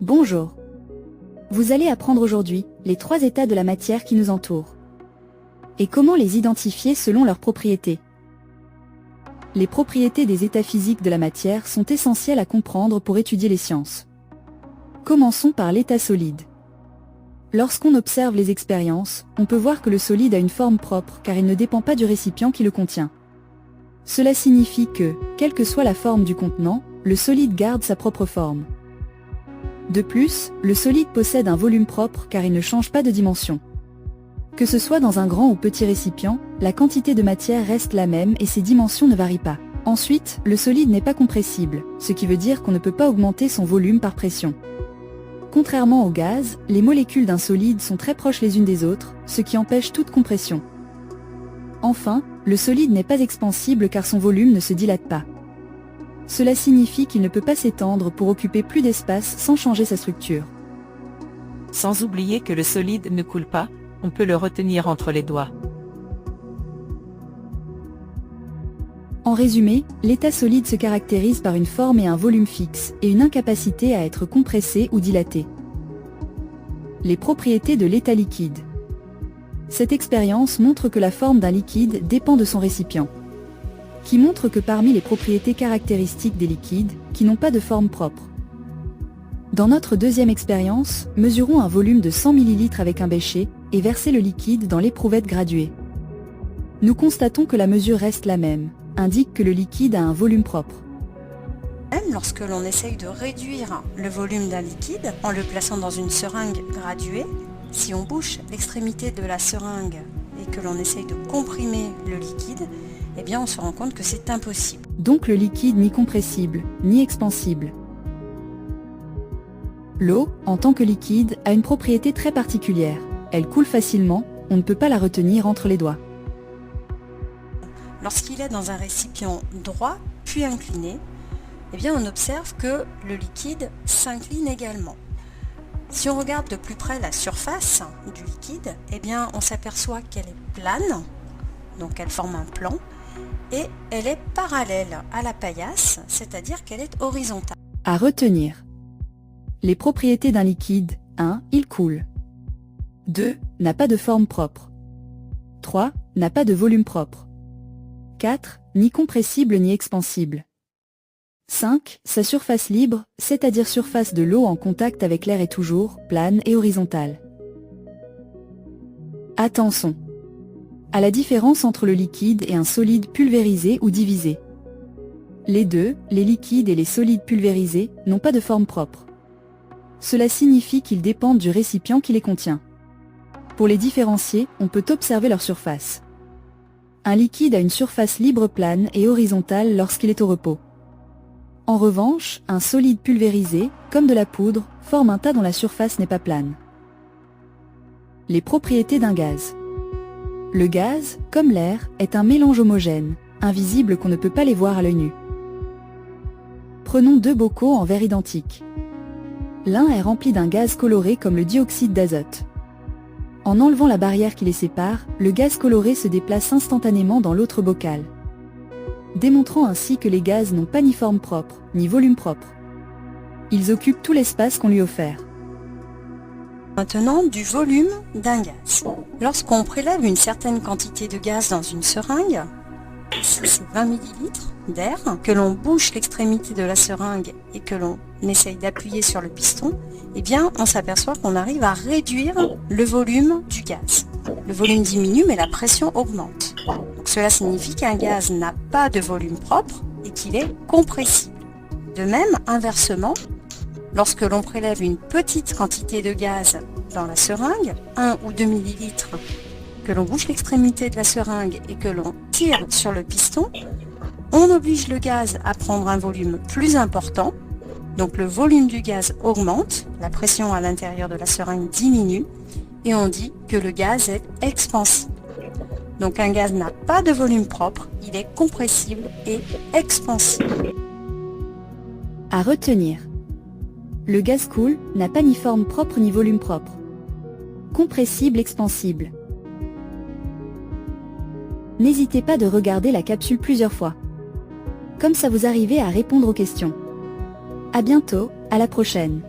Bonjour. Vous allez apprendre aujourd'hui les 3 états de la matière qui nous entoure. Et comment les identifier selon leurs propriétés. Les propriétés des états physiques de la matière sont essentielles à comprendre pour étudier les sciences. Commençons par l'état solide. Lorsqu'on observe les expériences, on peut voir que le solide a une forme propre car il ne dépend pas du récipient qui le contient. Cela signifie que, quelle que soit la forme du contenant, le solide garde sa propre forme. De plus, le solide possède un volume propre car il ne change pas de dimension. Que ce soit dans un grand ou petit récipient, la quantité de matière reste la même et ses dimensions ne varient pas. Ensuite, le solide n'est pas compressible, ce qui veut dire qu'on ne peut pas augmenter son volume par pression. Contrairement au gaz, les molécules d'un solide sont très proches les unes des autres, ce qui empêche toute compression. Enfin, le solide n'est pas expansible car son volume ne se dilate pas. Cela signifie qu'il ne peut pas s'étendre pour occuper plus d'espace sans changer sa structure. Sans oublier que le solide ne coule pas, on peut le retenir entre les doigts. En résumé, l'état solide se caractérise par une forme et un volume fixe, et une incapacité à être compressé ou dilaté. Les propriétés de l'état liquide. Cette expérience montre que la forme d'un liquide dépend de son récipient. Qui montre que parmi les propriétés caractéristiques des liquides, qui n'ont pas de forme propre. Dans notre deuxième expérience, mesurons un volume de 100 ml avec un bécher, et versez le liquide dans l'éprouvette graduée. Nous constatons que la mesure reste la même, indique que le liquide a un volume propre. Même lorsque l'on essaye de réduire le volume d'un liquide en le plaçant dans une seringue graduée, si on bouche l'extrémité de la seringue et que l'on essaye de comprimer le liquide, eh bien on se rend compte que c'est impossible. Donc le liquide ni compressible, ni expansible. L'eau, en tant que liquide, a une propriété très particulière. Elle coule facilement, on ne peut pas la retenir entre les doigts. Lorsqu'il est dans un récipient droit puis incliné, eh bien on observe que le liquide s'incline également. Si on regarde de plus près la surface du liquide, eh bien on s'aperçoit qu'elle est plane, donc elle forme un plan, et elle est parallèle à la paillasse, c'est-à-dire qu'elle est horizontale. À retenir. Les propriétés d'un liquide. 1. Il coule. 2. N'a pas de forme propre. 3. N'a pas de volume propre. 4. Ni compressible ni expansible. 5. Sa surface libre, c'est-à-dire surface de l'eau en contact avec l'air est toujours plane et horizontale. Attention à la différence entre le liquide et un solide pulvérisé ou divisé. Les deux, les liquides et les solides pulvérisés, n'ont pas de forme propre. Cela signifie qu'ils dépendent du récipient qui les contient. Pour les différencier, on peut observer leur surface. Un liquide a une surface libre plane et horizontale lorsqu'il est au repos. En revanche, un solide pulvérisé, comme de la poudre, forme un tas dont la surface n'est pas plane. Les propriétés d'un gaz. Le gaz, comme l'air, est un mélange homogène, invisible qu'on ne peut pas les voir à l'œil nu. Prenons 2 bocaux en verre identiques. L'un est rempli d'un gaz coloré comme le dioxyde d'azote. En enlevant la barrière qui les sépare, le gaz coloré se déplace instantanément dans l'autre bocal, démontrant ainsi que les gaz n'ont pas ni forme propre, ni volume propre. Ils occupent tout l'espace qu'on lui offert. Maintenant, du volume d'un gaz. Lorsqu'on prélève une certaine quantité de gaz dans une seringue, ici c'est 20 ml d'air, que l'on bouche l'extrémité de la seringue et que l'on essaye d'appuyer sur le piston, eh bien on s'aperçoit qu'on arrive à réduire le volume du gaz. Le volume diminue mais la pression augmente. Donc cela signifie qu'un gaz n'a pas de volume propre et qu'il est compressible. De même, inversement, lorsque l'on prélève une petite quantité de gaz dans la seringue, 1 ou 2 ml, que l'on bouche l'extrémité de la seringue et que l'on tire sur le piston, on oblige le gaz à prendre un volume plus important, donc le volume du gaz augmente, la pression à l'intérieur de la seringue diminue, et on dit que le gaz est expansible. Donc un gaz n'a pas de volume propre, il est compressible et expansible. À retenir. Le gaz coule, n'a pas ni forme propre ni volume propre. Compressible, expansible. N'hésitez pas de regarder la capsule plusieurs fois. Comme ça vous arrivez à répondre aux questions. À bientôt, à la prochaine.